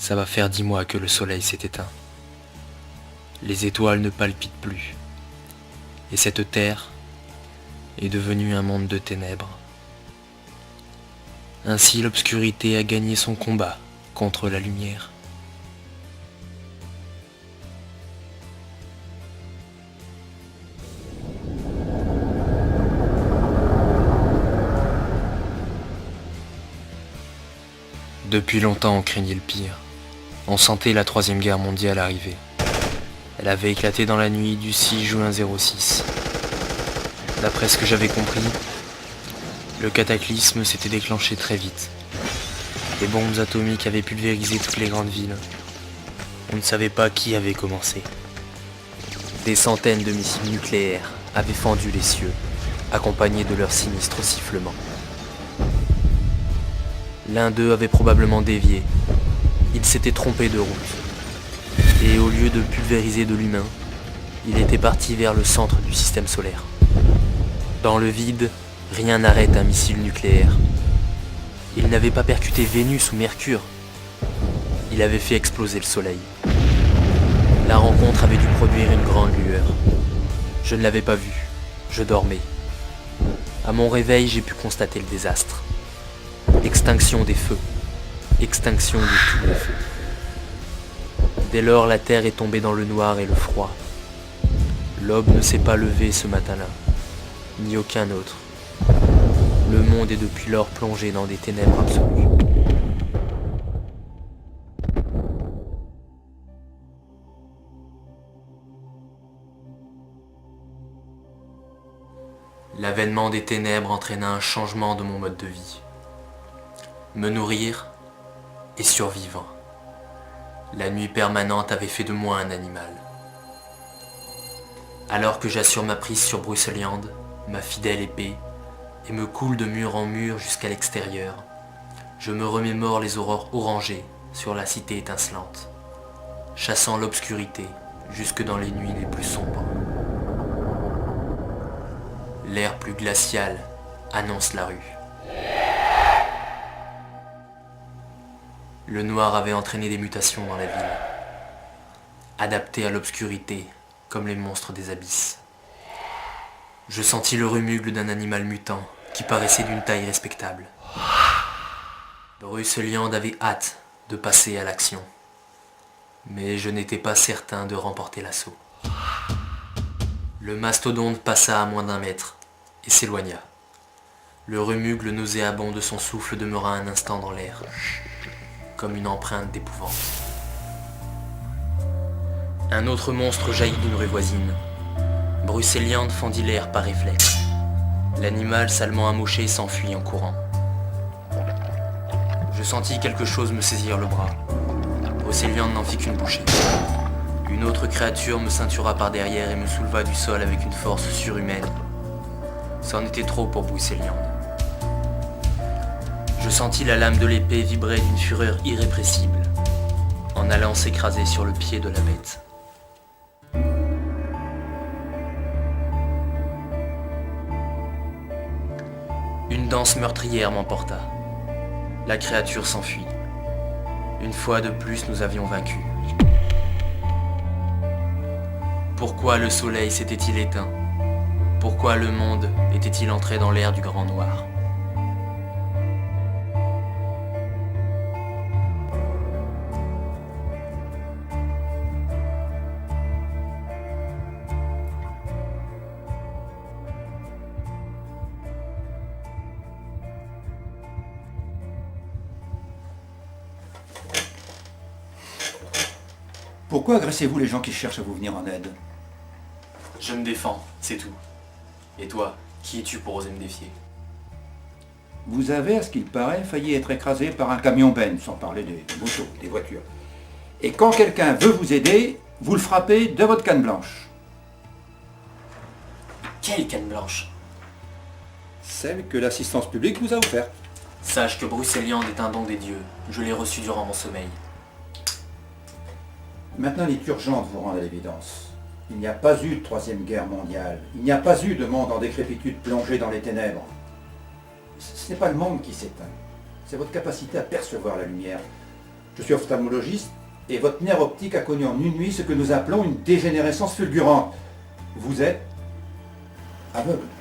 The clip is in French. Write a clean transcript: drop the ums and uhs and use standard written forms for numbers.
Ça va faire 10 mois que le soleil s'est éteint. Les étoiles ne palpitent plus. Et cette terre est devenue un monde de ténèbres. Ainsi l'obscurité a gagné son combat contre la lumière. Depuis longtemps on craignait le pire. On sentait la Troisième Guerre mondiale arriver. Elle avait éclaté dans la nuit du 6 juin 06. D'après ce que j'avais compris, le cataclysme s'était déclenché très vite. Les bombes atomiques avaient pulvérisé toutes les grandes villes. On ne savait pas qui avait commencé. Des centaines de missiles nucléaires avaient fendu les cieux, accompagnés de leurs sinistres sifflements. L'un d'eux avait probablement dévié. Il s'était trompé de route. Et au lieu de pulvériser de l'humain, il était parti vers le centre du système solaire. Dans le vide, rien n'arrête un missile nucléaire. Il n'avait pas percuté Vénus ou Mercure. Il avait fait exploser le Soleil. La rencontre avait dû produire une grande lueur. Je ne l'avais pas vu. Je dormais. À mon réveil, j'ai pu constater le désastre. Extinction des feux. Extinction de tous les feux. Dès lors, la terre est tombée dans le noir et le froid. L'aube ne s'est pas levée ce matin-là, ni aucun autre. Le monde est depuis lors plongé dans des ténèbres absolues. L'avènement des ténèbres entraîna un changement de mon mode de vie. Me nourrir et survivre. La nuit permanente avait fait de moi un animal. Alors que j'assure ma prise sur Brocéliande, ma fidèle épée, et me coule de mur en mur jusqu'à l'extérieur, je me remémore les aurores orangées sur la cité étincelante, chassant l'obscurité jusque dans les nuits les plus sombres. L'air plus glacial annonce la rue. Le noir avait entraîné des mutations dans la ville, adaptées à l'obscurité comme les monstres des abysses. Je sentis le remugle d'un animal mutant qui paraissait d'une taille respectable. Brocéliande avait hâte de passer à l'action, mais je n'étais pas certain de remporter l'assaut. Le mastodonte passa à moins d'1 mètre et s'éloigna. Le remugle nauséabond de son souffle demeura un instant dans l'air, comme une empreinte d'épouvante. Un autre monstre jaillit d'une rue voisine. Brocéliande fendit l'air par réflexe. L'animal salement amoché s'enfuit en courant. Je sentis quelque chose me saisir le bras. Brocéliande n'en fit qu'une bouchée. Une autre créature me ceintura par derrière et me souleva du sol avec une force surhumaine. C'en était trop pour Brocéliande. Je sentis la lame de l'épée vibrer d'une fureur irrépressible, en allant s'écraser sur le pied de la bête. Une danse meurtrière m'emporta. La créature s'enfuit. Une fois de plus, nous avions vaincu. Pourquoi le soleil s'était-il éteint? Pourquoi le monde était-il entré dans l'ère du grand noir? Pourquoi agressez-vous les gens qui cherchent à vous venir en aide? Je me défends, c'est tout. Et toi, qui es-tu pour oser me défier? Vous avez, à ce qu'il paraît, failli être écrasé par un camion Ben, sans parler des motos, des voitures. Et quand quelqu'un veut vous aider, vous le frappez de votre canne blanche. Quelle canne blanche? Celle que l'assistance publique vous a offerte. Sache que Brocéliande est un don des dieux. Je l'ai reçu durant mon sommeil. Maintenant, il est urgent de vous rendre à l'évidence. Il n'y a pas eu de Troisième Guerre mondiale. Il n'y a pas eu de monde en décrépitude plongé dans les ténèbres. Ce n'est pas le monde qui s'éteint. C'est votre capacité à percevoir la lumière. Je suis ophtalmologiste et votre nerf optique a connu en une nuit ce que nous appelons une dégénérescence fulgurante. Vous êtes aveugle.